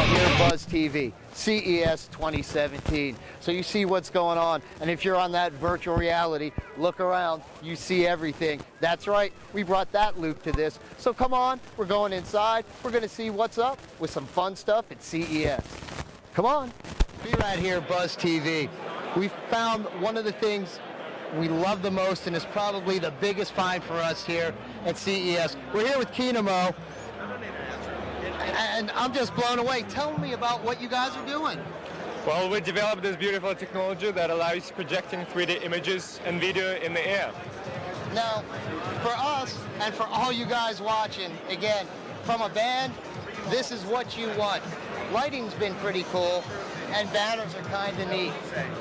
right here, Buzz TV, CES 2017. So you see what's going on, and if you're on that virtual reality, look around, you see everything. That's right, we brought that loop to this. So come on, we're going inside, we're gonna see what's up with some fun stuff at CES. Come on. Be right here, Buzz TV. We found one of the things we love the most, and it's probably the biggest find for us here at CES. We're here with Kinemo, and I'm just blown away. Tell me about what you guys are doing. Well, we developed this beautiful technology that allows projecting 3D images and video in the air. Now, for us and for all you guys watching, again, from a band, this is what you want. Lighting's been pretty cool, and banners are kind of neat.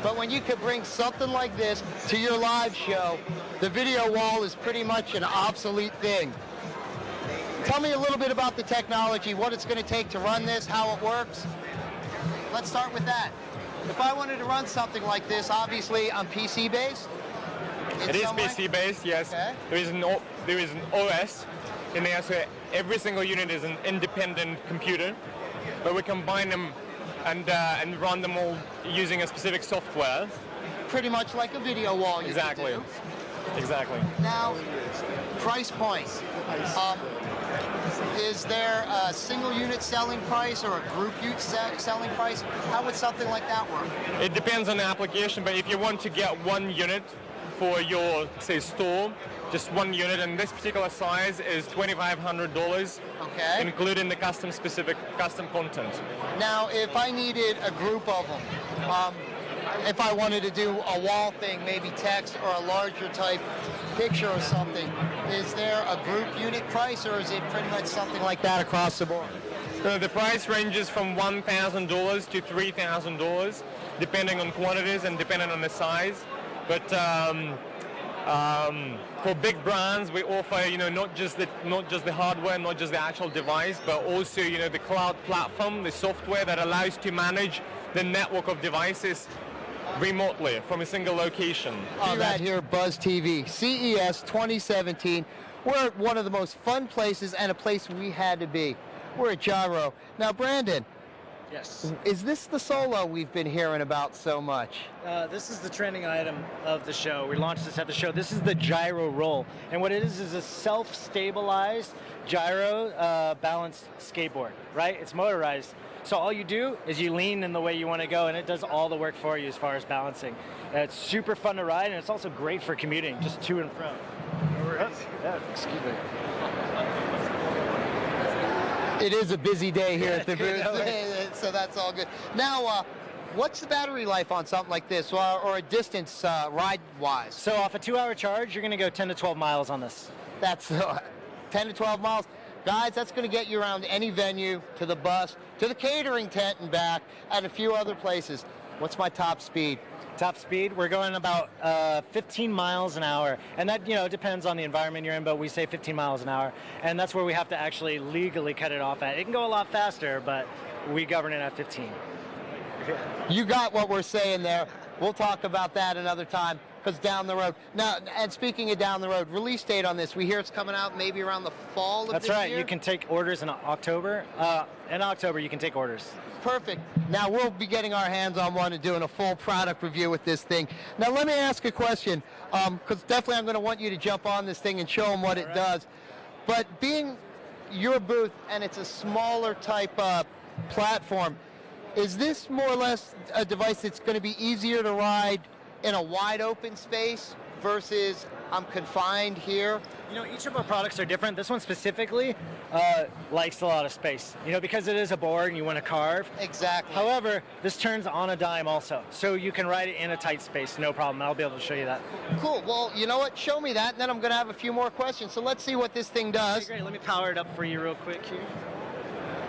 But when you could bring something like this to your live show, the video wall is pretty much an obsolete thing. Tell me a little bit about the technology, what it's going to take to run this, how it works. Let's start with that. If I wanted to run something like this, obviously I'm PC-based? It is PC-based, yes. Okay. There is an OS in there, so every single unit is an independent computer, but we combine them and run them all using a specific software. Pretty much like a video wall. Exactly. Exactly. Now, price points. Is there a single unit selling price or a group unit selling price? How would something like that work? It depends on the application, but if you want to get one unit for your, say, store, just one unit, and this particular size is $2,500, okay, including the custom content. Now, if I needed a group of them, if I wanted to do a wall thing, maybe text or a larger type picture or something, is there a group unit price, or is it pretty much something like that across the board? So the price ranges from $1,000 to $3,000, depending on quantities and depending on the size. But for big brands, we offer, not just the hardware, not just the actual device, but also, the cloud platform, the software that allows to manage the network of devices remotely from a single location. Right here, Buzz TV, CES 2017. We're at one of the most fun places and a place we had to be. We're at Gyro. Now, Brandon. Yes. Is this the Solo we've been hearing about so much? This is the trending item of the show. We launched this at the show. This is the Gyro Roll. And what it is a self-stabilized gyro balanced skateboard, right? It's motorized. So all you do is you lean in the way you want to go, and it does all the work for you as far as balancing. It's super fun to ride, and it's also great for commuting, just to and from. Excuse me. It is a busy day here at the booth, so that's all good. Now, what's the battery life on something like this, or a distance ride-wise? So off a 2-hour charge, you're going to go 10 to 12 miles on this. That's 10 to 12 miles. Guys, that's going to get you around any venue, to the bus, to the catering tent and back, and a few other places. What's my top speed? Top speed, we're going about 15 miles an hour. And that, depends on the environment you're in, but we say 15 miles an hour. And that's where we have to actually legally cut it off at. It can go a lot faster, but we govern it at 15. You got what we're saying there. We'll talk about that another time, because down the road. Now, and speaking of down the road, release date on this, we hear it's coming out maybe around the fall of this year? That's right. You can take orders in October. In October, you can take orders. Perfect. Now, we'll be getting our hands on one and doing a full product review with this thing. Now, let me ask a question, because definitely I'm going to want you to jump on this thing and show them what it does. But being your booth, and it's a smaller type platform, is this more or less a device that's going to be easier to ride in a wide open space versus I'm confined here? Each of our products are different. This one specifically likes a lot of space, because it is a board and you want to carve. Exactly. However, this turns on a dime also, so you can ride it in a tight space, no problem. I'll be able to show you that. Cool. Well, you know what? Show me that, and then I'm going to have a few more questions. So let's see what this thing does. Okay, great. Let me power it up for you real quick here.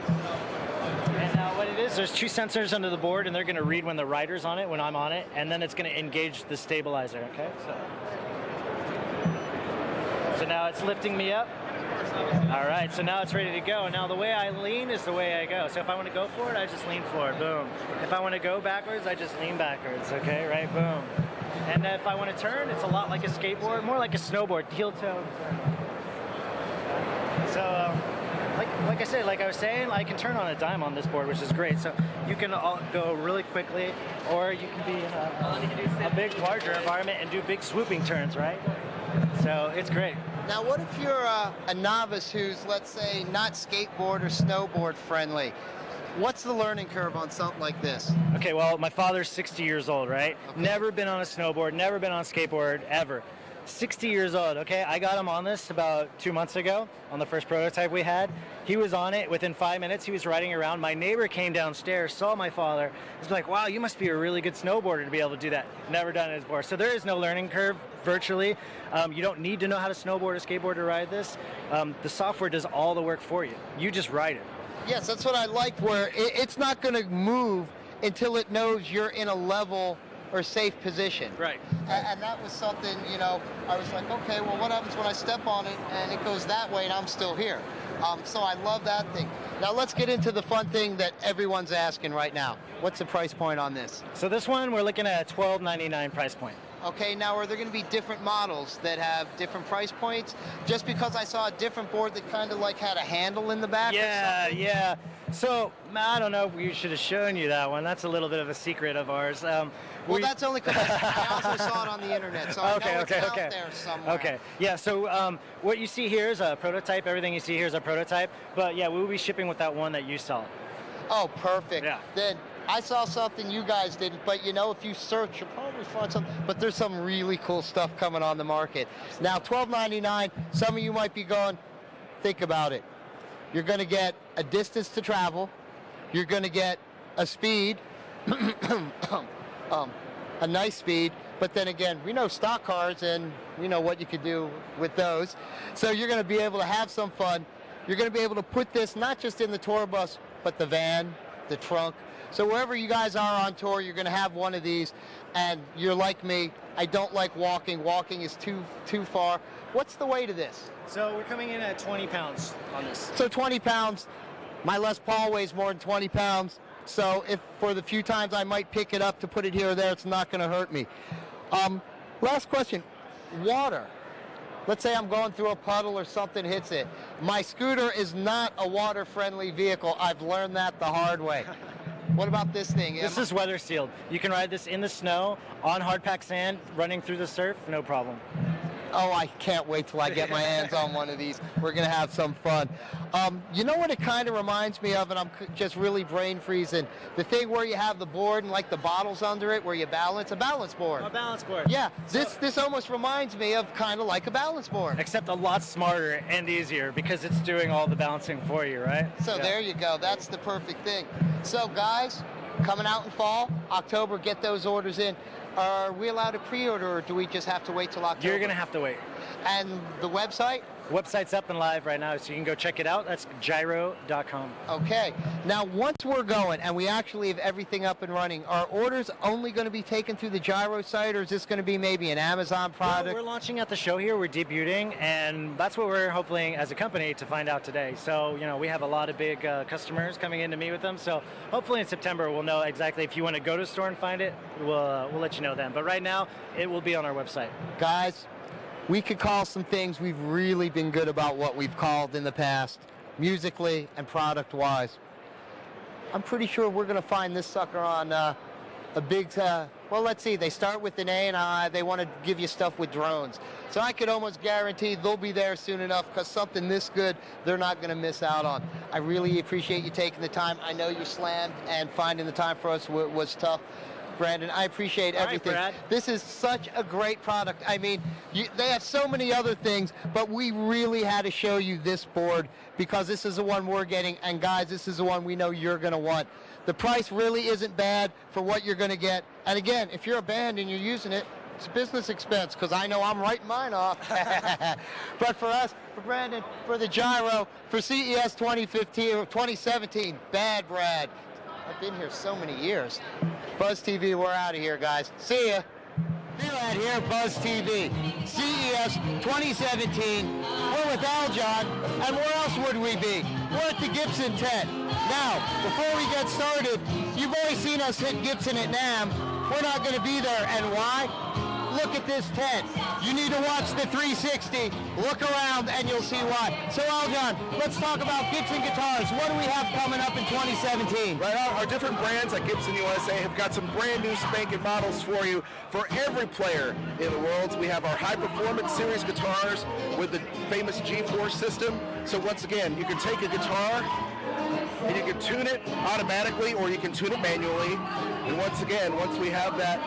And now what it is, there's 2 sensors under the board, and they're going to read when the rider's on it, when I'm on it, and then it's going to engage the stabilizer, okay? So now it's lifting me up. All right, so now it's ready to go. Now the way I lean is the way I go. So if I want to go for it, I just lean forward, boom. If I want to go backwards, I just lean backwards, okay, right, boom. And if I want to turn, it's a lot like a skateboard, more like a snowboard, heel toe. So, like I said, like I was saying, I can turn on a dime on this board, which is great. So you can go really quickly, or you can be in a big, larger environment and do big swooping turns, right? So it's great. Now, what if you're a novice who's, let's say, not skateboard or snowboard friendly? What's the learning curve on something like this? Okay, well, my father's 60 years old, right? Okay. Never been on a snowboard, never been on a skateboard, ever. 60 years old, okay? I got him on this about 2 months ago on the first prototype we had. He was on it within 5 minutes. He was riding around. My neighbor came downstairs, saw my father. He's like, wow, you must be a really good snowboarder to be able to do that. Never done it before. So there is no learning curve virtually. You don't need to know how to snowboard or skateboard to ride this. The software does all the work for you. You just ride it. Yes, that's what I like, where it's not going to move until it knows you're in a level or safe position. Right. And that was something, you know, I was like, okay, well, what happens when I step on it and it goes that way and I'm still here? So I love that thing. Now let's get into the fun thing that everyone's asking right now. What's the price point on this? So this one, we're looking at a $12.99 price point. Okay, now are there going to be different models that have different price points? Just because I saw a different board that kind of like had a handle in the back or something? Yeah. So, I don't know if we should have shown you that one. That's a little bit of a secret of ours. Well, that's only because I also saw it on the internet, so I know it's out there somewhere. Okay, yeah, so what you see here is a prototype. Everything you see here is a prototype. But yeah, we'll be shipping with that one that you saw. Oh, perfect. Yeah. Then I saw something you guys didn't, but you know, if you search, you'll probably find something. But there's some really cool stuff coming on the market. Now, $12.99, some of you might be going, think about it. You're going to get a distance to travel. You're going to get a speed, a nice speed. But then again, we know stock cars and we know what you could do with those. So you're going to be able to have some fun. You're going to be able to put this not just in the tour bus, but the van, the trunk. So wherever you guys are on tour, you're going to have one of these. And you're like me, I don't like walking. Walking is too far. What's the weight of this? So we're coming in at 20 pounds on this. So 20 pounds. My Les Paul weighs more than 20 pounds. So if for the few times I might pick it up to put it here or there, it's not going to hurt me. Last question. Water. Let's say I'm going through a puddle or something hits it. My scooter is not a water-friendly vehicle. I've learned that the hard way. What about this thing? This is weather sealed. You can ride this in the snow, on hard packed sand, running through the surf, no problem. Oh, I can't wait till I get my hands on one of these. We're going to have some fun. You know what it kind of reminds me of, and I'm just really brain freezing? The thing where you have the board and like the bottles under it where you balance, a balance board. A balance board. Yeah, this almost reminds me of kind of like a balance board. Except a lot smarter and easier because it's doing all the balancing for you, right? So there you go. That's the perfect thing. So guys, coming out in fall, October, get those orders in. Are we allowed to pre-order, or do we just have to wait till October? You're going to have to wait. And the website? Website's up and live right now, so you can go check it out. That's gyro.com. Okay. Now, once we're going and we actually have everything up and running, are orders only going to be taken through the Gyro site, or is this going to be maybe an Amazon product? Well, we're launching at the show here. We're debuting, and that's what we're hoping as a company to find out today. So, you know, we have a lot of big customers coming in to meet with them. So hopefully in September we'll know exactly. If you want to go to the store and find it, we'll let you know then. But right now, it will be on our website. Guys, we could call some things. We've really been good about what we've called in the past, musically and product-wise. I'm pretty sure we're going to find this sucker on a big, well, let's see. They start with an A, and they want to give you stuff with drones. So I could almost guarantee they'll be there soon enough, because something this good, they're not going to miss out on. I really appreciate you taking the time. I know you slammed, and finding the time for us was tough. Brandon, I appreciate everything. All right, Brad. This is such a great product. I mean, they have so many other things, but we really had to show you this board because this is the one we're getting. And guys, this is the one we know you're going to want. The price really isn't bad for what you're going to get. And again, if you're a band and you're using it, it's a business expense, because I know I'm writing mine off. But for us, for Brandon, for the Gyro, for CES 2015 or 2017, bad Brad. I've been here so many years. Buzz TV, we're out of here, guys. See ya. We're out here, Buzz TV. CES 2017. We're with Aljon, and where else would we be? We're at the Gibson tent. Now, before we get started, you've always seen us hit Gibson at NAMM. We're not going to be there, and why? look at this tent. You need to watch the 360. Look around and you'll see why. So Aljon, let's talk about Gibson guitars. What do we have coming up in 2017? Right, our different brands at Gibson USA have got some brand new spanking models for you for every player in the world. We have our high performance series guitars with the famous G4 system. So once again, you can take a guitar and you can tune it automatically or you can tune it manually. And once again, once we have that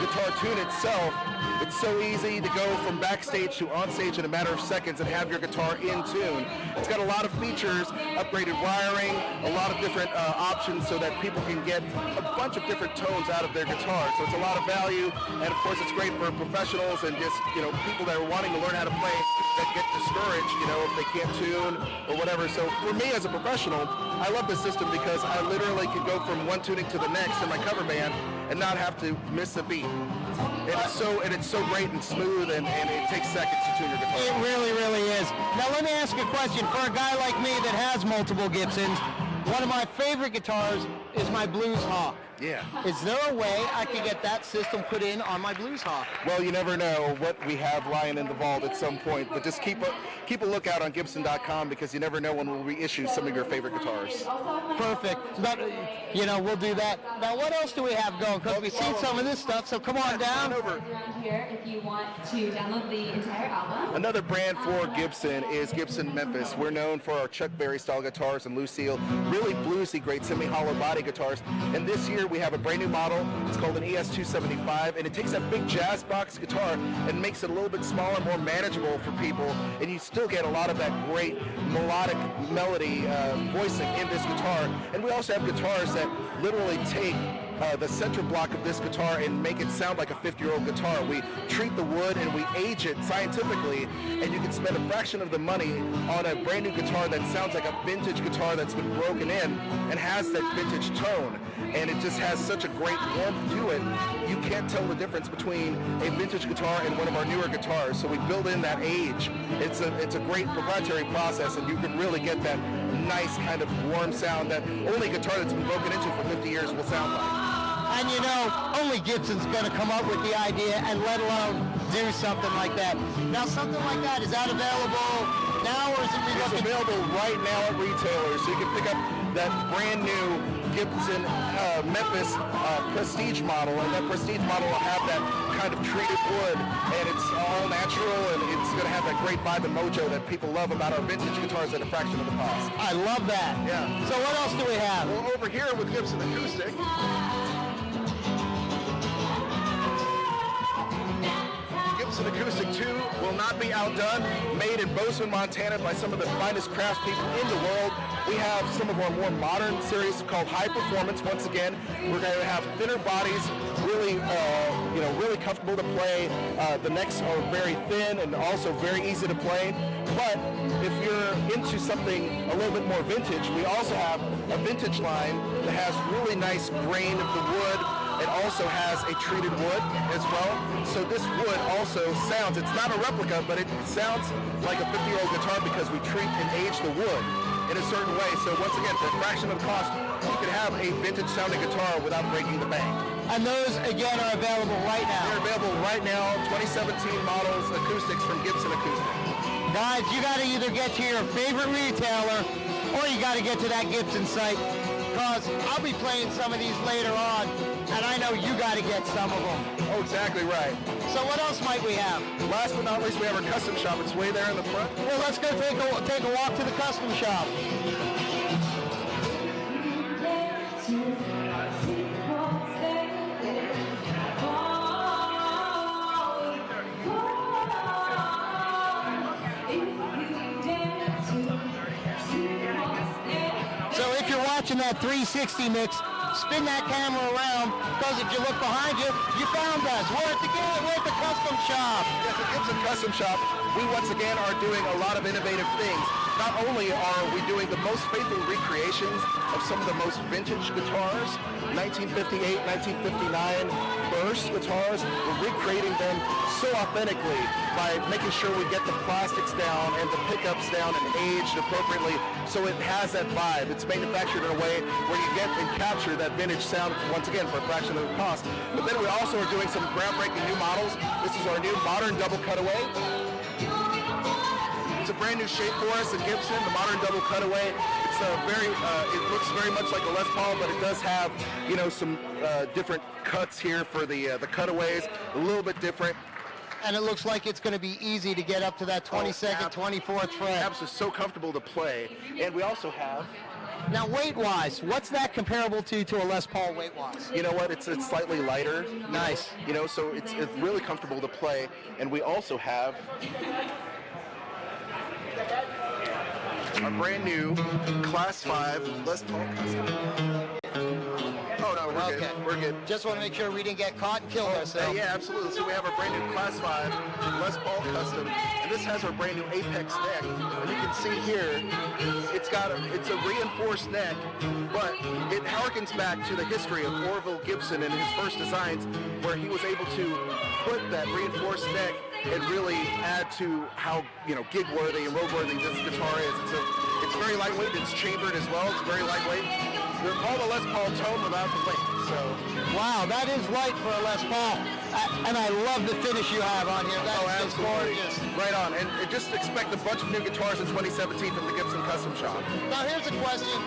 guitar tune itself, it's so easy to go from backstage to on stage in a matter of seconds and have your guitar in tune. It's got a lot of features, upgraded wiring, a lot of different options so that people can get a bunch of different tones out of their guitar. So it's a lot of value, and of course it's great for professionals and just, you know, people that are wanting to learn how to play that get discouraged, you know, if they can't tune or whatever. So for me as a professional, I love this system because I literally can go from one tuning to the next in my cover band and not have to miss a beat. And it's so great and smooth, and it takes seconds to tune your guitar. It really, really is. Now let me ask you a question. For a guy like me that has multiple Gibsons, one of my favorite guitars is my Blues Hawk. Yeah. Is there a way I could get that system put in on my Blues Hawk? Well, you never know what we have lying in the vault at some point, but just keep a lookout on Gibson.com because you never know when we'll reissue some of your favorite guitars. Perfect. But, you know, we'll do that. Now, what else do we have going? Because we've seen some of this stuff, so come on down. Over here if you want to download the entire album. Another brand for Gibson is Gibson Memphis. We're known for our Chuck Berry style guitars and Lucille, really bluesy, great semi-hollow body guitars. And this year we have a brand new model. It's called an ES275, and it takes that big jazz box guitar and makes it a little bit smaller, more manageable for people. And you still get a lot of that great melodic melody voicing in this guitar. And we also have guitars that literally take the center block of this guitar and make it sound like a 50-year-old guitar. We treat the wood and we age it scientifically, and you can spend a fraction of the money on a brand new guitar that sounds like a vintage guitar that's been broken in and has that vintage tone. And it just has such a great warmth to it. You can't tell the difference between a vintage guitar and one of our newer guitars. So we build in that age. It's a great proprietary process, and you can really get that nice kind of warm sound that only a guitar that's been broken into for 50 years will sound like. And you know, only Gibson's going to come up with the idea and let alone do something like that. Now, something like that, is that available now, or is it It's available right now at retailers, so you can pick up that brand new Gibson Memphis Prestige model, and that Prestige model will have that kind of treated wood, and it's all natural, and it's going to have that great vibe and mojo that people love about our vintage guitars at a fraction of the cost. I love that. Yeah. So what else do we have? Well, over here with Gibson Acoustic, Gibson Acoustic 2 will not be outdone. Made in Bozeman, Montana by some of the finest craftspeople in the world. We have some of our more modern series called High Performance. Once again, we're going to have thinner bodies, really, really comfortable to play. The necks are very thin and also very easy to play. But if you're into something a little bit more vintage, we also have a vintage line that has really nice grain of the wood. It also has a treated wood as well. So this wood also sounds, it's not a replica, but it sounds like a 50-year-old guitar because we treat and age the wood in a certain way. So once again, for a fraction of the cost, you can have a vintage sounding guitar without breaking the bank. And those, again, are available right now. They're available right now, 2017 models, acoustics from Gibson Acoustic. Guys, you got to either get to your favorite retailer or you got to get to that Gibson site, because I'll be playing some of these later on, and I know you got to get some of them. Oh, exactly right. So what else might we have? Last but not least, we have our custom shop. It's way there in the front. Well, let's go take a walk to the custom shop. Watching that 360 mix, spin that camera around, because if you look behind you, you found us. We're at the custom shop. At the Gibson Custom Shop, we once again are doing a lot of innovative things. not only are we doing the most faithful recreations of some of the most vintage guitars, 1958, 1959 burst guitars, we're recreating them so authentically by making sure we get the plastics down and the pickups down and aged appropriately so it has that vibe. It's manufactured in a way where you get and capture that vintage sound once again for a fraction of the cost. But then we also are doing some groundbreaking new models. This is our new modern double cutaway. It's a brand new shape for us in Gibson, the modern double cutaway. It's it looks very much like a Les Paul, but it does have, you know, some different cuts here for the cutaways, a little bit different. And it looks like it's going to be easy to get up to that 22nd, 24th fret. Absolutely, so comfortable to play. And we also have... Now, weight-wise, what's that comparable to a Les Paul weight-wise? You know what? It's slightly lighter. Nice. You know, so it's really comfortable to play. And we also have our brand new Class 5 Les Paul Custom. Oh no, we're good. We're good. Just want to make sure we didn't get caught and kill ourselves. Yeah, absolutely. So we have our brand new Class 5 Les Paul Custom, and this has our brand new Apex neck. And you can see here, it's a reinforced neck, but it harkens back to the history of Orville Gibson and his first designs, where he was able to put that reinforced neck and really add to how, you know, gig-worthy and road-worthy this guitar is. It's very lightweight. It's chambered as well. It's very lightweight. They're all the Les Paul tone without the weight. So, wow, that is light for a Les Paul. And I love the finish you have on here. That's just gorgeous. Right on. And just expect a bunch of new guitars in 2017 from the Gibson Custom Shop. Now here's a question.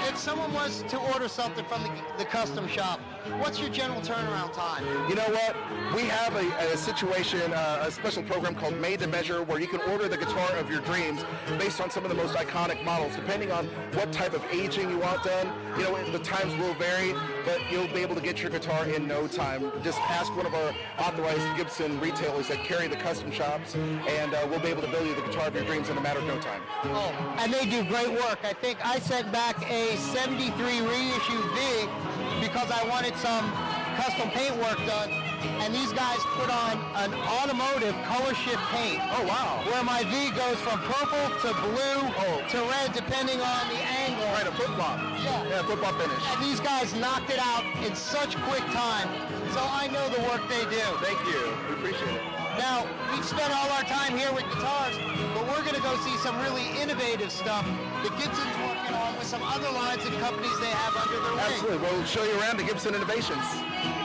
If someone was to order something from the custom shop, what's your general turnaround time? You know what? We have a situation, a special program called Made to Measure, where you can order the guitar of your dreams based on some of the most iconic models. Depending on what type of aging you want done, you know, the times will vary, but you'll be able to get your guitar in no time. Just ask one of our authorized Gibson retailers that carry the custom shops, and we'll be able to build you the guitar of your dreams in a matter of no time. Oh, and they do great work. I think I sent back a 73 reissue VIG because I wanted some custom paint work done, and these guys put on an automotive color shift paint. Oh wow! Where my V goes from purple to blue to red depending on the angle. Right, a flip-flop. Yeah, flip-flop finish. And these guys knocked it out in such quick time, so I know the work they do. Thank you. We appreciate it. Now, we've spent all our time here with guitars, but we're going to go see some really innovative stuff that Gibson's working on with some other lines and companies they have under their wing. Absolutely. We'll show you around the Gibson Innovations.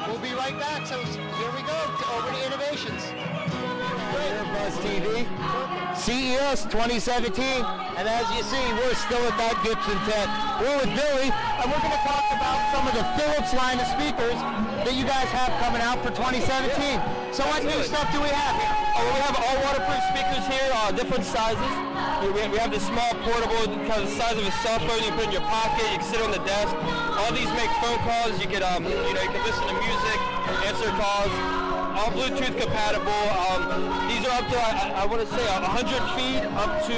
We'll be right back. So here we go, over to Innovations. Here, BUZZTV, CES 2017, and as you see, we're still at that Gibson tent. We're with Billy, and we're going to talk about some of the Philips line of speakers that you guys have coming out for 2017. So what new stuff do we have here? We have all waterproof speakers here, different sizes. We have the small portable, kind of the size of a cell phone. You can put in your pocket. You can sit on the desk. All these make phone calls. You can, you can listen to music, answer calls. All Bluetooth compatible. These are up to, I want to say, 100 feet up to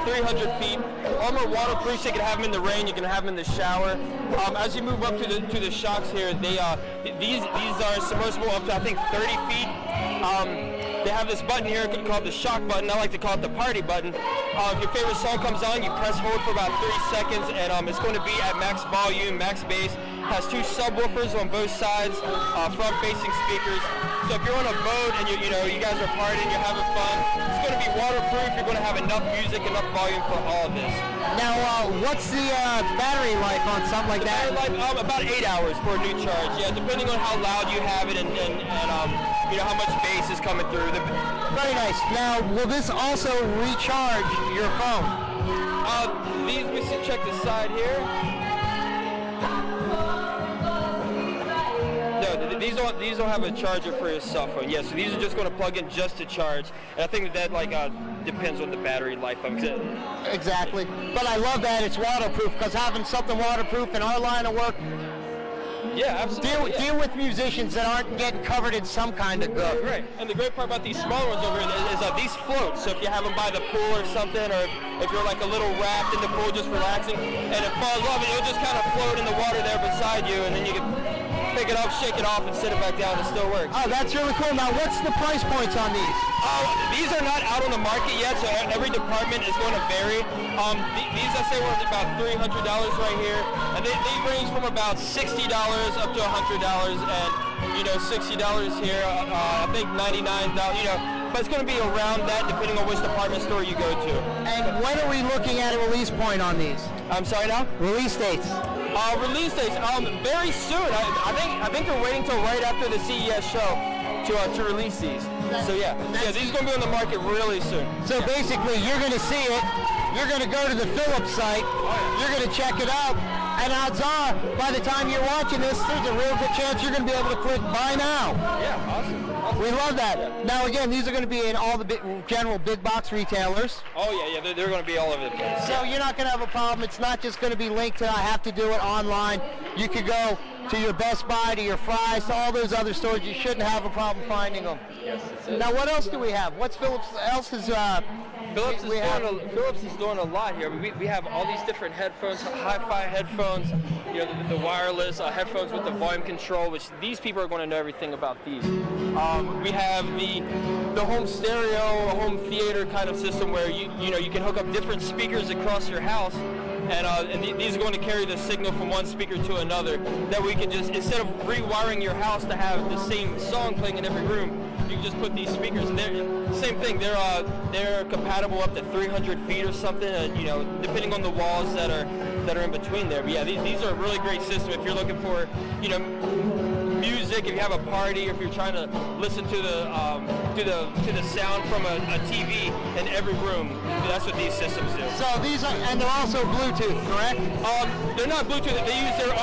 300 feet. All are waterproof, so you can have them in the rain. You can have them in the shower. As you move up to the shocks here, these are submersible up to, I think, 30 feet. They have this button here called the shock button. I like to call it the party button. If your favorite song comes on, you press hold for about 30 seconds, and it's going to be at max volume, max bass. Has two subwoofers on both sides, front-facing speakers. So if you're on a boat and you guys are partying, you're having fun, it's going to be waterproof. You're going to have enough music, enough volume for all of this. Now, what's the battery life on something like that? Battery life, about 8 hours for a new charge. Yeah, depending on how loud you have it and how much bass is coming through. Very nice. Now, will this also recharge your phone? We should check the side here. No, these don't have a charger for your cell phone. Yeah, so these are just going to plug in just to charge. And I think that depends on the battery life. Exactly. But I love that it's waterproof, because having something waterproof in our line of work, yeah, absolutely. Deal with musicians that aren't getting covered in some kind of gook. Right. And the great part about these smaller ones over here is these float. So if you have them by the pool or something, or if you're like a little wrapped in the pool just relaxing, and it falls off, it'll just kind of float in the water there beside you, and then you can pick it up, shake it off, and sit it back down. It still works. Oh, that's really cool. Now, what's the price points on these? These are not out on the market yet, so every department is going to vary. These I say were about $300 right here, and they range from about $60 up to $100, and $60 here. I think $99. But it's going to be around that depending on which department store you go to. And when are we looking at a release point on these? I'm sorry now? Release dates. Release dates, very soon. I think they're waiting till right after the CES show to release these. So yeah, these are going to be on the market really soon. So basically, you're going to see it. You're going to go to the Philips site. You're going to check it out. And odds are, by the time you're watching this, there's a real good chance you're going to be able to click buy now. Yeah, awesome. We love that. Yeah. Now again, these are going to be in all the general big box retailers. Oh yeah, they're going to be all over the place. So you're not going to have a problem. It's not just going to be linked to I have to do it online. You could go to your Best Buy, to your Fry's, to all those other stores. You shouldn't have a problem finding them. Yes, that's it. Now what else do we have? What's Philips else's? Philips is doing a lot here. We have all these different headphones, hi-fi headphones, the wireless headphones with the volume control, which these people are going to know everything about these. We have the home stereo, home theater kind of system where you can hook up different speakers across your house. And these are going to carry the signal from one speaker to another. That we can just, instead of rewiring your house to have the same song playing in every room, you can just put these speakers. And same thing. They're compatible up to 300 feet or something. Depending on the walls that are in between there. But yeah, these are a really great system if you're looking for music. If you have a party, or if you're trying to listen to the sound from a TV in every room, that's what these systems do. So these are, and they're also Bluetooth, correct? They're not Bluetooth. They use their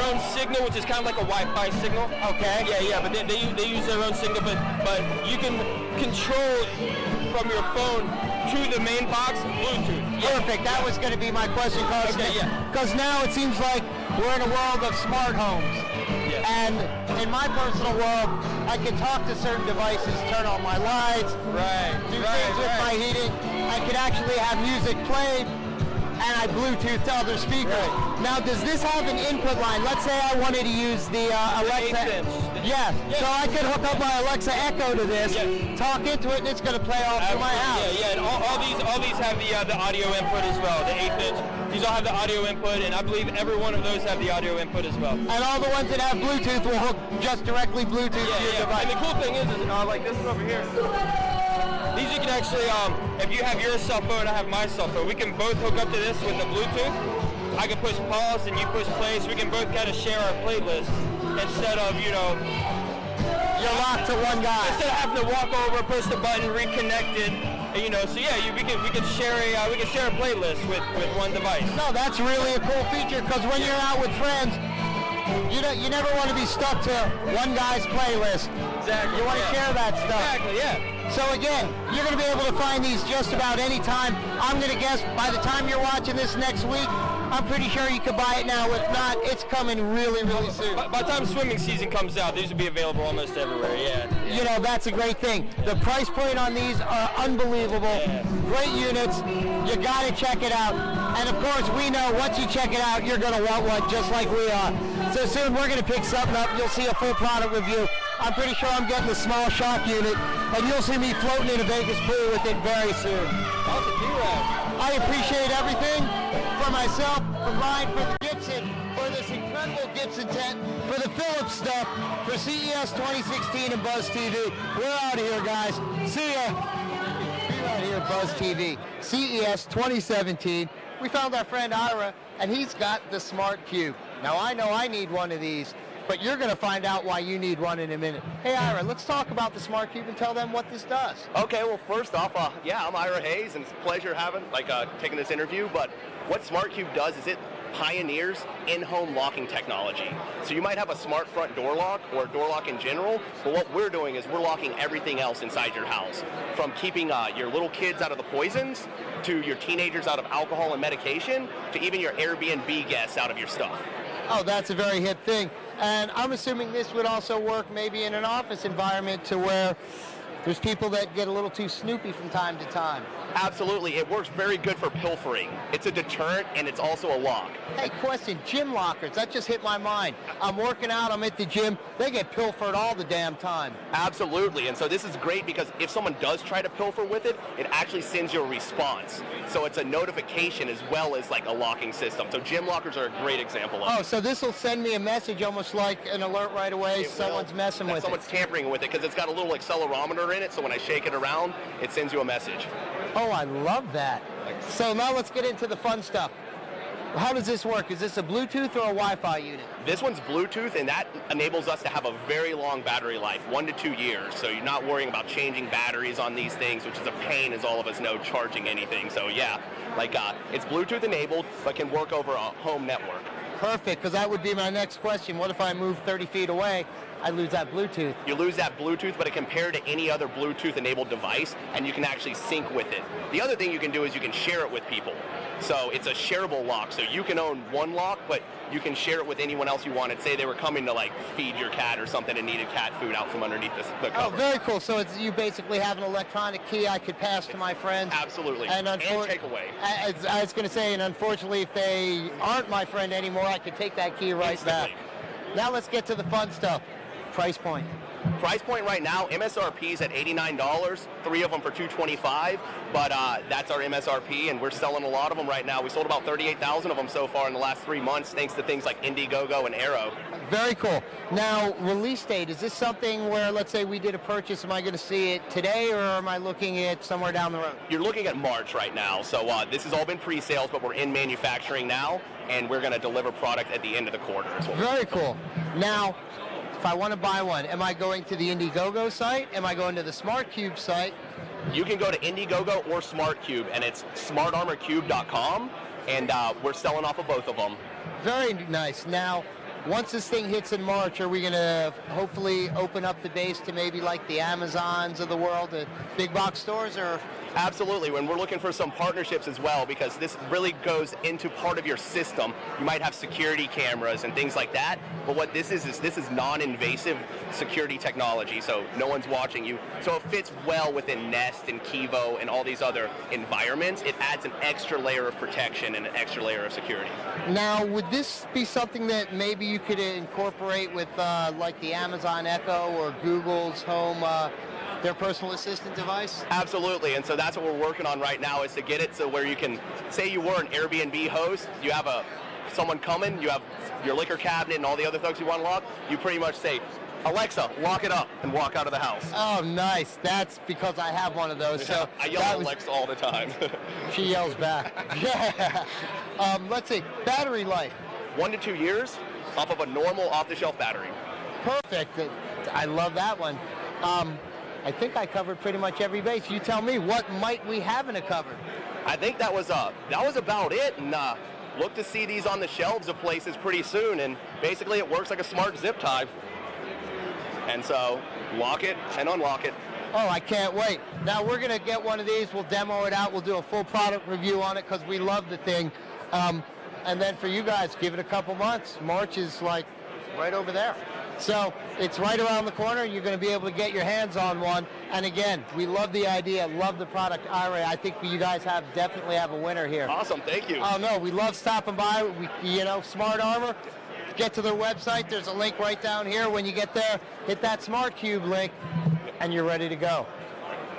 own signal, which is kind of like a Wi-Fi signal. Okay. Yeah. But they use their own signal, but you can control from your phone to the main box Bluetooth. Yeah. Perfect. That was going to be my question, because now it seems like we're in a world of smart homes. Yes. And in my personal world, I can talk to certain devices, turn on my lights, do things with my heating. I can actually have music played, and I Bluetooth to other speakers. Right. Now, does this have an input line? Let's say I wanted to use the Alexa. Yeah, so I could hook up my Alexa Echo to this, talk into it, and it's going to play off to my house. Yeah, and all these have the audio input as well, the 1/8 inch. These all have the audio input, and I believe every one of those have the audio input as well. And all the ones that have Bluetooth will hook just directly Bluetooth to your device. And the cool thing is like this one over here. These you can actually, if you have your cell phone, I have my cell phone, we can both hook up to this with the Bluetooth. I can push pause and you push play, so we can both kind of share our playlist instead of, you're locked to one guy. Instead of having to walk over, push the button, reconnect it, so yeah, we can share a playlist with one device. No, that's really a cool feature, because when you're out with friends, you never want to be stuck to one guy's playlist. Exactly. You want to share that stuff. Exactly, yeah. So again, you're going to be able to find these just about any time. I'm going to guess by the time you're watching this next week, I'm pretty sure you could buy it now. If not, it's coming really, really soon. By the time swimming season comes out, these will be available almost everywhere, yeah. That's a great thing. The price point on these are unbelievable. Yeah. Great units. You got to check it out. And of course, we know once you check it out, you're going to want one just like we are. So soon we're going to pick something up. You'll see a full product review. I'm pretty sure I'm getting a small shock unit, and you'll see me floating in a Vegas pool with it very soon. Awesome, I appreciate everything for myself, for Ryan, for the Gibson, for this incredible Gibson tent, for the Philips stuff, for CES 2016 and Buzz TV. We're out of here, guys. See ya. We're out here, Buzz TV. CES 2017. We found our friend Ira, and he's got the Smart Cube. Now, I know I need one of these, but you're going to find out why you need one in a minute. Hey, Ira, let's talk about the Smart Cube and tell them what this does. Okay, well, first off, I'm Ira Hayes, and it's a pleasure taking this interview. But what Smart Cube does is it pioneers in-home locking technology. So you might have a smart front door lock or a door lock in general, but what we're doing is we're locking everything else inside your house, from keeping your little kids out of the poisons, to your teenagers out of alcohol and medication, to even your Airbnb guests out of your stuff. Oh, that's a very hip thing. And I'm assuming this would also work maybe in an office environment to where there's people that get a little too snoopy from time to time. Absolutely. It works very good for pilfering. It's a deterrent, and it's also a lock. Hey, question, gym lockers, that just hit my mind. I'm working out, I'm at the gym, they get pilfered all the damn time. Absolutely. And so this is great because if someone does try to pilfer with it, it actually sends you a response. So it's a notification as well as like a locking system. So gym lockers are a great example of it. Oh, so this will send me a message almost like an alert right away, someone's messing with it. Someone's tampering with it because it's got a little accelerometer in it, so when I shake it around, it sends you a message. Oh, I love that. So now let's get into the fun stuff. How does this work? Is this a Bluetooth or a Wi-Fi unit? This one's Bluetooth, and that enables us to have a very long battery life, 1 to 2 years. So you're not worrying about changing batteries on these things, which is a pain, as all of us know, charging anything. So yeah, like it's Bluetooth enabled, but can work over a home network. Perfect, because that would be my next question. What if I move 30 feet away? I lose that Bluetooth. You lose that Bluetooth, but it can pair to any other Bluetooth-enabled device, and you can actually sync with it. The other thing you can do is you can share it with people. So it's a shareable lock. So you can own one lock, but you can share it with anyone else you wanted. Say they were coming to like feed your cat or something and needed cat food out from underneath the cover. Oh, very cool. So it's, you basically have an electronic key I could pass to my friends. Absolutely. And take away. I was going to say, and unfortunately, if they aren't my friend anymore, I could take that key right back. Now let's get to the fun stuff. Price point. Price point right now, MSRP is at $89, 3 of them for $225, but that's our MSRP, and we're selling a lot of them right now. We sold about 38,000 of them so far in the last 3 months, thanks to things like Indiegogo and Arrow. Very cool. Now, release date, is this something where, let's say we did a purchase, am I going to see it today, or am I looking at somewhere down the road? You're looking at March right now, so this has all been pre-sales, but we're in manufacturing now, and we're going to deliver product at the end of the quarter. Very cool. Now, if I want to buy one, am I going to the Indiegogo site? Am I going to the SmartCube site? You can go to Indiegogo or SmartCube, and it's smartarmorcube.com, and we're selling off of both of them. Very nice. Now, once this thing hits in March, are we going to hopefully open up the base to maybe like the Amazons of the world, the big box stores, or? Absolutely, and we're looking for some partnerships as well, because this really goes into part of your system. You might have security cameras and things like that, but what this is non-invasive security technology, so no one's watching you. So it fits well within Nest and Kivo and all these other environments. It adds an extra layer of protection and an extra layer of security. Now, would this be something that maybe you could incorporate with like the Amazon Echo or Google's Home, their personal assistant device? Absolutely, and so that's what we're working on right now, is to get it so where you can, say you were an Airbnb host, you have someone coming, you have your liquor cabinet and all the other thugs you want to lock, you pretty much say, Alexa, lock it up, and walk out of the house. Oh, nice. That's because I have one of those. So I yell at Alexa all the time. She yells back. Yeah. Let's see, battery life. 1 to 2 years off of a normal off-the-shelf battery. Perfect. I love that one. I think I covered pretty much every base. You tell me, what might we haven't covered? I think that was about it, and look to see these on the shelves of places pretty soon, and basically it works like a smart zip tie. And so, lock it and unlock it. Oh, I can't wait. Now we're going to get one of these, we'll demo it out, we'll do a full product review on it because we love the thing. And then for you guys, give it a couple months. March is like right over there. So it's right around the corner. You're going to be able to get your hands on one. And again, we love the idea, love the product. Ira, I think you guys definitely have a winner here. Awesome, thank you. Oh no, we love stopping by. Smart Armor. Get to their website. There's a link right down here. When you get there, hit that SmartCube link, and you're ready to go.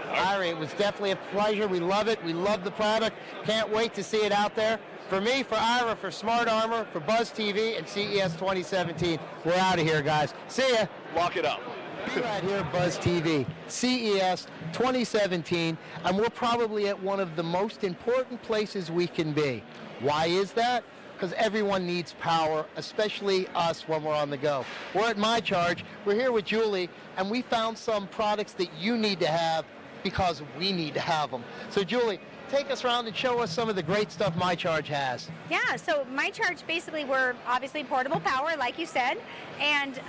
Ira, it was definitely a pleasure. We love it. We love the product. Can't wait to see it out there. For me, for Ira, for Smart Armor, for Buzz TV, and CES 2017. We're out of here, guys. See ya. Lock it up. Be right here at Buzz TV, CES 2017, and we're probably at one of the most important places we can be. Why is that? Because everyone needs power, especially us when we're on the go. We're at My Charge. We're here with Julie, and we found some products that you need to have because we need to have them. So Julie, take us around and show us some of the great stuff My Charge has. Yeah, so My Charge, basically, we're obviously portable power, like you said, and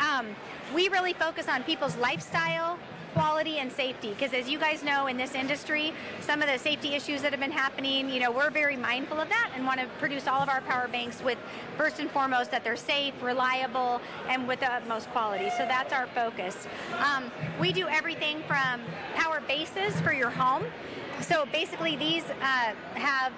we really focus on people's lifestyle, quality and safety, because as you guys know, in this industry, some of the safety issues that have been happening, you know, we're very mindful of that and want to produce all of our power banks with, first and foremost, that they're safe, reliable, and with the utmost quality. So that's our focus. We do everything from power bases for your home. So basically these have,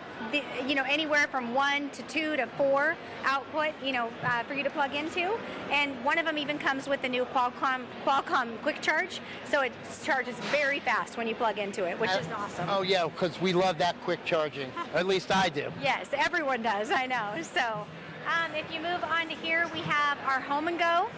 you know, anywhere from 1 to 2 to 4 output, you know, for you to plug into. And one of them even comes with the new Qualcomm Quick Charge. So it charges very fast when you plug into it, which is awesome. Oh yeah, because we love that quick charging. At least I do. Yes, everyone does, I know. So if you move on to here, we have our Home and Go,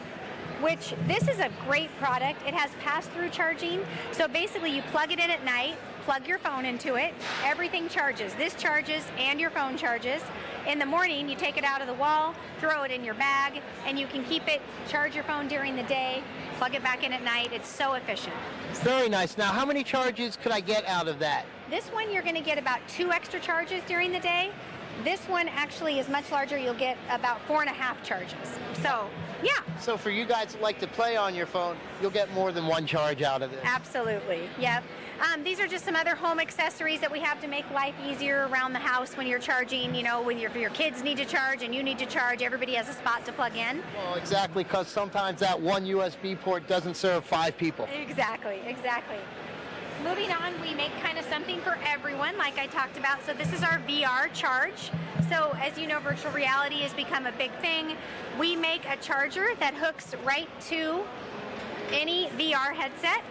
which this is a great product. It has pass-through charging. So basically you plug it in at night, plug your phone into it, everything charges. This charges and your phone charges. In the morning, you take it out of the wall, throw it in your bag, and you can keep it, charge your phone during the day, plug it back in at night. It's so efficient. Very nice. Now, how many charges could I get out of that? This one, you're gonna get about 2 extra charges during the day. This one actually is much larger. You'll get about 4.5 charges. So, yeah. So for you guys that like to play on your phone, you'll get more than 1 charge out of it. Absolutely, yep. These are just some other home accessories that we have to make life easier around the house when you're charging, you know, when your kids need to charge and you need to charge, everybody has a spot to plug in. Well, exactly, because sometimes that one USB port doesn't serve 5 people. Exactly, exactly. Moving on, we make kind of something for everyone, like I talked about. So this is our VR charge. So as you know, virtual reality has become a big thing. We make a charger that hooks right to any VR headset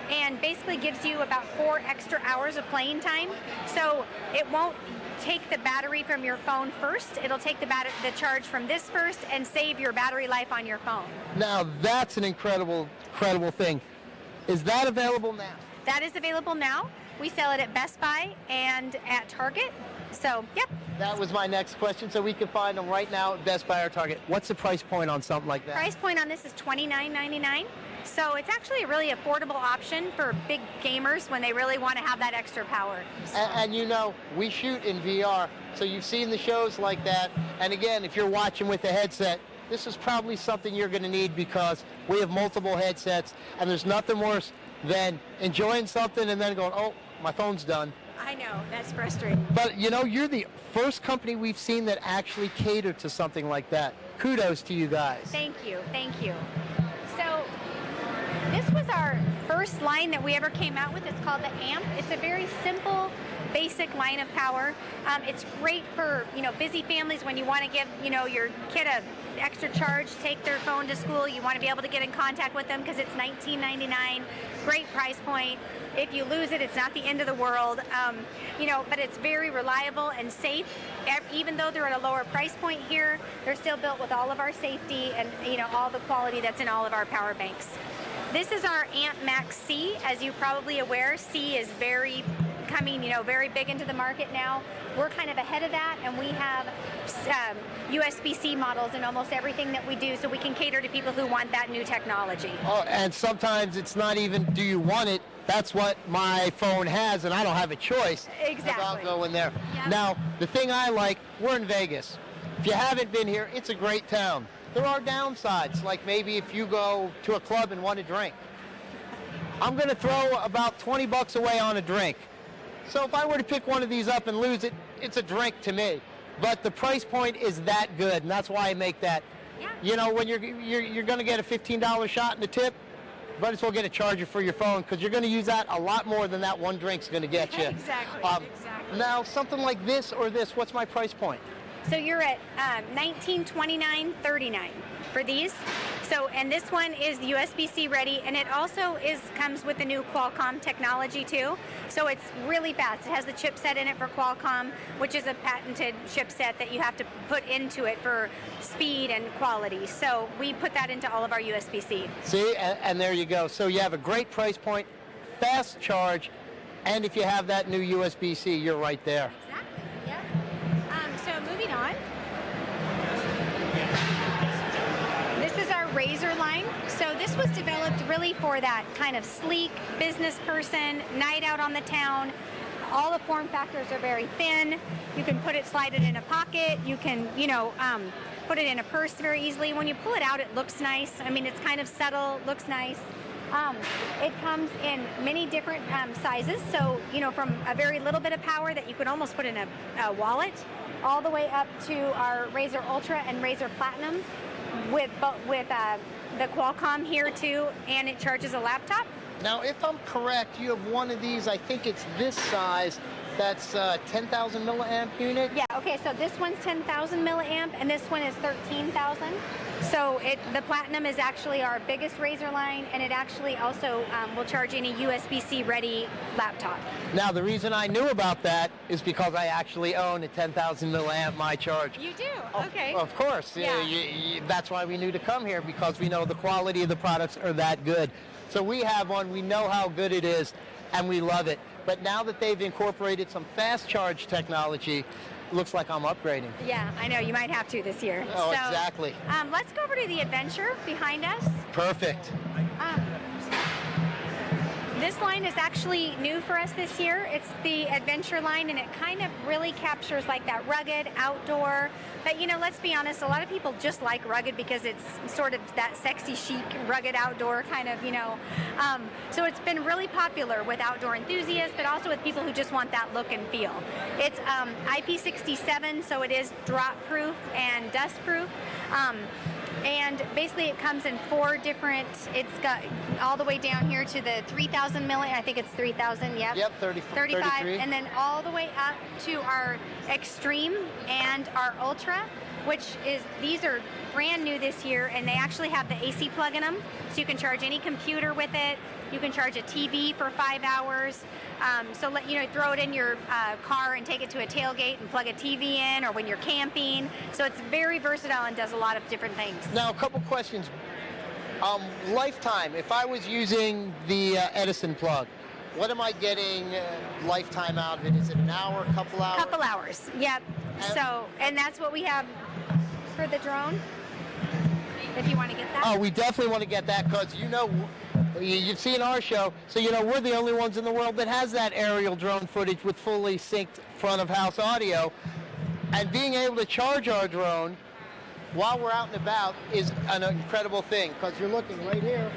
and basically gives you about 4 extra hours of playing time. So it won't take the battery from your phone first. It'll take the charge from this first and save your battery life on your phone. Now that's an incredible thing. Is that available now? That is available now. We sell it at Best Buy and at Target. So, yep. That was my next question. So we can find them right now at Best Buy or Target. What's the price point on something like that? Price point on this is $29.99. So it's actually a really affordable option for big gamers when they really want to have that extra power. And you know, we shoot in VR, so you've seen the shows like that. And again, if you're watching with a headset, this is probably something you're going to need because we have multiple headsets, and there's nothing worse than enjoying something and then going, oh, my phone's done. I know, that's frustrating. But you know, you're the first company we've seen that actually catered to something like that. Kudos to you guys. Thank you, thank you. So this was our first line that we ever came out with. It's called the AMP. It's a very simple, basic line of power. It's great for, you know, busy families when you want to give, you know, your kid a extra charge, take their phone to school. You want to be able to get in contact with them because it's $19.99. Great price point. If you lose it, it's not the end of the world. You know, but it's very reliable and safe. Even though they're at a lower price point here, they're still built with all of our safety and, you know, all the quality that's in all of our power banks. This is our AMP Max C. As you're probably aware, C is very big into the market now. We're kind of ahead of that, and we have USB-C models in almost everything that we do, so we can cater to people who want that new technology. Oh, and sometimes it's not even, do you want it? That's what my phone has, and I don't have a choice. Exactly. I'll go in there. Yep. Now, the thing I like, we're in Vegas. If you haven't been here, it's a great town. There are downsides, like maybe if you go to a club and want a drink. I'm going to throw about 20 bucks away on a drink. So if I were to pick one of these up and lose it, it's a drink to me. But the price point is that good, and that's why I make that. Yeah. You know, when you're going to get a $15 shot in the tip, might as well get a charger for your phone because you're going to use that a lot more than that one drink's going to get you. Exactly. Exactly. Now, something like this or this, what's my price point? So you're at $1929.39 for these. So, and this one is USB-C ready, and it also comes with the new Qualcomm technology too. So it's really fast. It has the chipset in it for Qualcomm, which is a patented chipset that you have to put into it for speed and quality. So we put that into all of our USB-C. See, and there you go. So you have a great price point, fast charge, and if you have that new USB-C, you're right there. Exactly, yeah. So moving on. This is our Razor line. So this was developed really for that kind of sleek business person, night out on the town. All the form factors are very thin. You can slide it in a pocket. You can, put it in a purse very easily. When you pull it out, it looks nice. I mean, it's kind of subtle, looks nice. It comes in many different sizes, so from a very little bit of power that you could almost put in a wallet, all the way up to our Razer Ultra and Razer Platinum with the Qualcomm here too, and it charges a laptop. Now, if I'm correct, you have one of these, I think it's this size, that's 10,000 milliamp unit? Yeah, okay, so this one's 10,000 milliamp and this one is 13,000. So the Platinum is actually our biggest Razer line, and it actually also will charge any USB-C ready laptop. Now, the reason I knew about that is because I actually own a 10,000 milliamp MyCharge. You do? Okay. Of course. Yeah. That's why we knew to come here, because we know the quality of the products are that good. So we have one, we know how good it is, and we love it. But now that they've incorporated some fast charge technology, looks like I'm upgrading. Yeah, I know. You might have to this year. Oh, so, exactly. Let's go over to the Adventure behind us. Perfect. This line is actually new for us this year. It's the Adventure line, and it kind of really captures like that rugged outdoor. But let's be honest, a lot of people just like rugged because it's sort of that sexy chic, rugged outdoor kind of, so it's been really popular with outdoor enthusiasts, but also with people who just want that look and feel. It's IP67, so it is drop proof and dust proof. And basically it comes in 4 different, it's got all the way down here to the 3,000 milliamp, I think it's 3,000, yep. Yep, 35. 33. And then all the way up to our Extreme and our Ultra, which is, these are brand new this year, and they actually have the AC plug in them, so you can charge any computer with it. You can charge a TV for 5 hours. So throw it in your car and take it to a tailgate and plug a TV in, or when you're camping. So it's very versatile and does a lot of different things. Now, a couple questions. Lifetime, if I was using the Edison plug, what am I getting lifetime out of it? Is it an hour, a couple hours? Couple hours, yep. And that's what we have for the drone, if you want to get that. Oh, we definitely want to get that, because you've seen our show, so we're the only ones in the world that has that aerial drone footage with fully synced front of house audio. And being able to charge our drone while we're out and about is an incredible thing, because you're looking right here.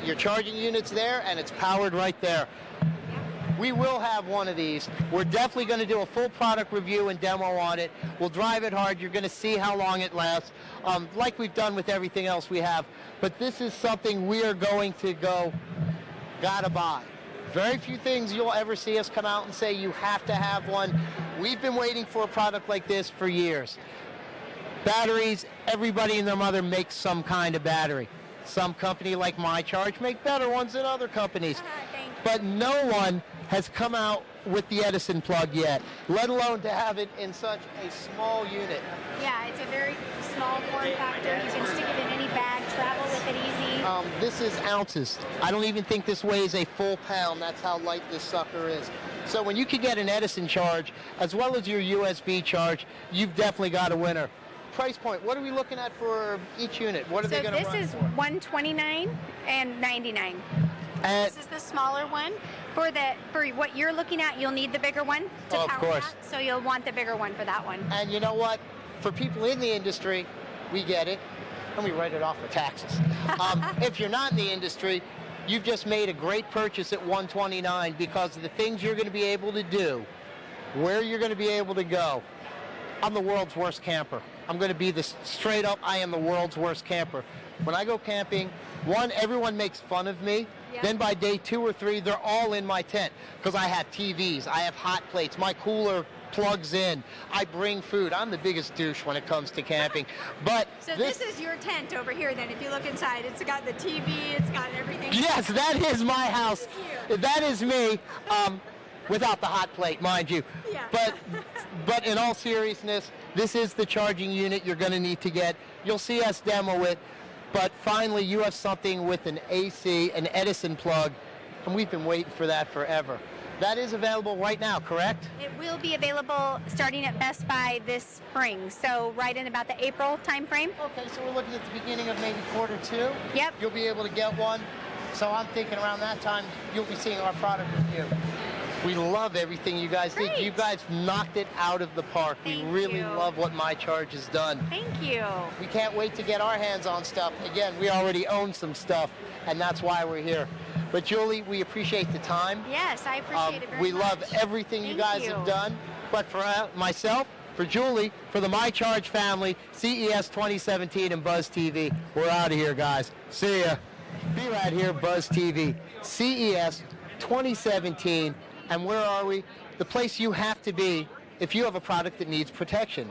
Your charging unit's there, and it's powered right there. We will have one of these. We're definitely going to do a full product review and demo on it. We'll drive it hard. You're going to see how long it lasts, like we've done with everything else we have. But this is something we are going to gotta buy. Very few things you'll ever see us come out and say you have to have one. We've been waiting for a product like this for years. Batteries, everybody and their mother makes some kind of battery. Some company like MyCharge make better ones than other companies. But no one has come out with the Edison plug yet, let alone to have it in such a small unit. Yeah, it's a very small form factor. You can stick it in any bag, travel with it easy. This is ounces. I don't even think this weighs a full pound. That's how light this sucker is. So when you can get an Edison charge, as well as your USB charge, you've definitely got a winner. Price point, what are we looking at for each unit? What are they going to run for? So this is $129 and $99. This is the smaller one. For what you're looking at, you'll need the bigger one to power that, so you'll want the bigger one for that one. And you know what? For people in the industry, we get it, and we write it off for taxes. If you're not in the industry, you've just made a great purchase at $129 because of the things you're going to be able to do, where you're going to be able to go. I'm the world's worst camper. I'm going to be straight up, I am the world's worst camper. When I go camping, one, everyone makes fun of me. Yep. Then by day 2 or 3, they're all in my tent because I have TVs, I have hot plates, my cooler plugs in, I bring food. I'm the biggest douche when it comes to camping. But so this is your tent over here then. If you look inside, it's got the TV, it's got everything. Yes, that is my house. That is me, without the hot plate, mind you. Yeah. But in all seriousness, this is the charging unit you're going to need to get. You'll see us demo it. But finally, you have something with an AC, an Edison plug, and we've been waiting for that forever. That is available right now, correct? It will be available starting at Best Buy this spring, so right in about the April timeframe. Okay, so we're looking at the beginning of maybe Q2. Yep. You'll be able to get one. So I'm thinking around that time, you'll be seeing our product review. We love everything you guys did. Great. You guys knocked it out of the park. Thank we really you. love what My Charge has done. Thank you. We can't wait to get our hands on stuff. Again, we already own some stuff, and that's why we're here. But Julie, we appreciate the time. Yes, I appreciate it very We much. love everything you guys Thank have you. done. But for myself, for Julie, for the My Charge family, CES 2017 and Buzz TV, we're out of here, guys. See ya. Be right here, Buzz TV, CES 2017. And where are we? The place you have to be if you have a product that needs protection.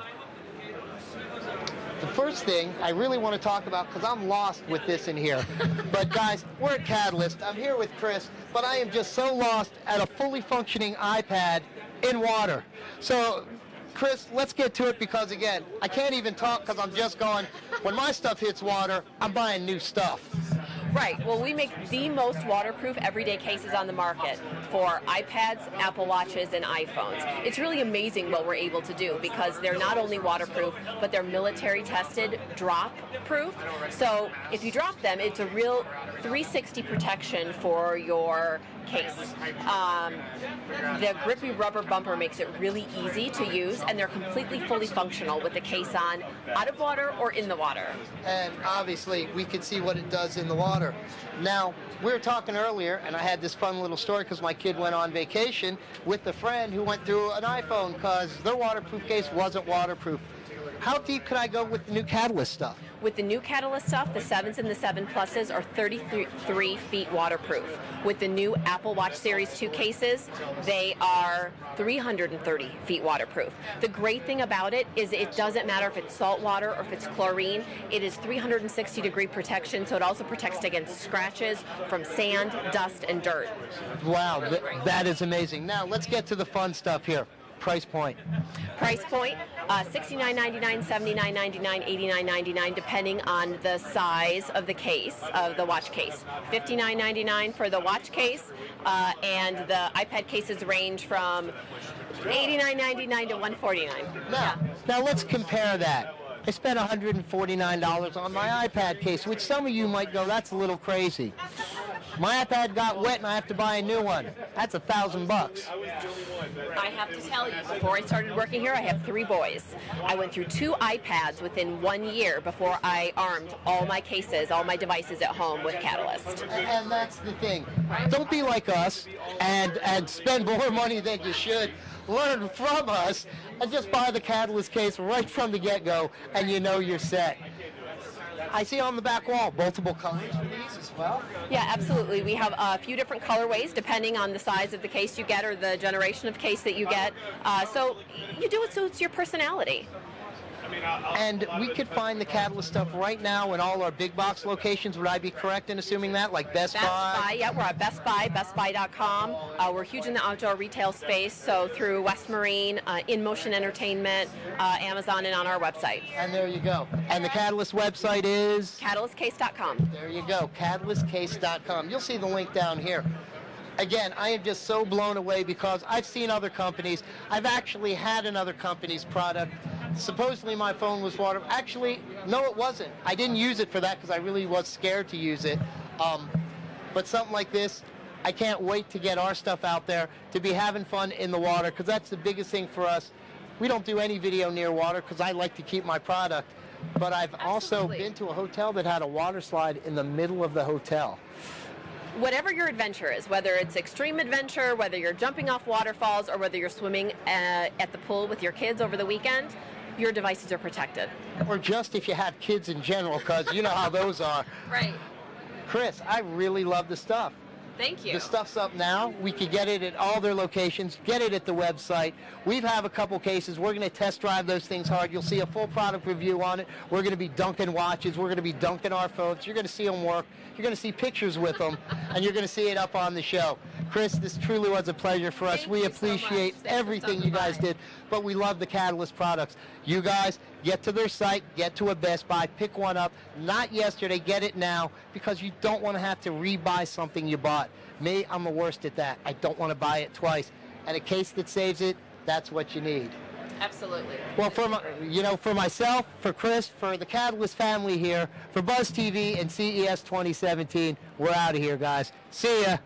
The first thing I really want to talk about, because I'm lost with this in here, but guys, we're at Catalyst. I'm here with Chris, but I am just so lost at a fully functioning iPad in water. So, Chris, let's get to it because, again, I can't even talk because I'm just going, when my stuff hits water, I'm buying new stuff. Right. Well, we make the most waterproof everyday cases on the market for iPads, Apple Watches, and iPhones. It's really amazing what we're able to do because they're not only waterproof, but they're military tested, drop proof. So if you drop them, it's a real 360 protection for your case. The grippy rubber bumper makes it really easy to use, and they're completely fully functional with the case on, out of water or in the water. And obviously, we can see what it does in the water. Now, we were talking earlier, and I had this fun little story because my kid went on vacation with a friend who went through an iPhone because their waterproof case wasn't waterproof. How deep could I go with the new Catalyst stuff? With the new Catalyst stuff, the 7s and the 7 Pluses are 33 feet waterproof. With the new Apple Watch Series 2 cases, they are 330 feet waterproof. The great thing about it is it doesn't matter if it's salt water or if it's chlorine. It is 360-degree protection, so it also protects against scratches from sand, dust, and dirt. Wow, that is amazing. Now, let's get to the fun stuff here. Price point. Price point, $69.99, $79.99, $89.99, depending on the size of the case, of the watch case. $59.99 for the watch case, and the iPad cases range from $89.99 to $149. Now let's compare that. I spent $149 on my iPad case, which some of you might go, that's a little crazy. My iPad got wet and I have to buy a new one. That's $1,000. I have to tell you, before I started working here, I have 3 boys. I went through 2 iPads within 1 year before I armed all my cases, all my devices at home with Catalyst. And that's the thing. Don't be like us and spend more money than you should. Learn from us and just buy the Catalyst case right from the get-go and you know you're set. I see on the back wall multiple colors for these as well. Yeah, absolutely. We have a few different colorways depending on the size of the case you get or the generation of case that you get. So you do it so it's your personality. And we could find the Catalyst stuff right now in all our big box locations. Would I be correct in assuming that? Like Best Buy? Yeah, we're at Best Buy, bestbuy.com. We're huge in the outdoor retail space, so through West Marine, In Motion Entertainment, Amazon, and on our website. And there you go. And the Catalyst website is? CatalystCase.com. There you go, catalystcase.com. You'll see the link down here. Again, I am just so blown away because I've seen other companies. I've actually had another company's product. Supposedly my phone was water. Actually, no, it wasn't. I didn't use it for that because I really was scared to use it. But something like this, I can't wait to get our stuff out there, to be having fun in the water, because that's the biggest thing for us. We don't do any video near water because I like to keep my product. But I've also been to a hotel that had a water slide in the middle of the hotel. Whatever your adventure is, whether it's extreme adventure, whether you're jumping off waterfalls, or whether you're swimming at the pool with your kids over the weekend, your devices are protected. Or just if you have kids in general, because you know how those are. Right. Chris, I really love the stuff. Thank you. The stuff's up now. We can get it at all their locations. Get it at the website. We have a couple cases. We're going to test drive those things hard. You'll see a full product review on it. We're going to be dunking watches. We're going to be dunking our phones. You're going to see them work. You're going to see pictures with them, and you're going to see it up on the show. Chris, this truly was a pleasure for us. We appreciate everything you guys did, but we love the Catalyst products. You guys, get to their site, get to a Best Buy, pick one up. Not yesterday, get it now, because you don't want to have to re-buy something you bought. Me, I'm the worst at that. I don't want to buy it twice. And a case that saves it, that's what you need. Absolutely. Well, for myself, for Chris, for the Catalyst family here, for Buzz TV and CES 2017, we're out of here, guys. See ya.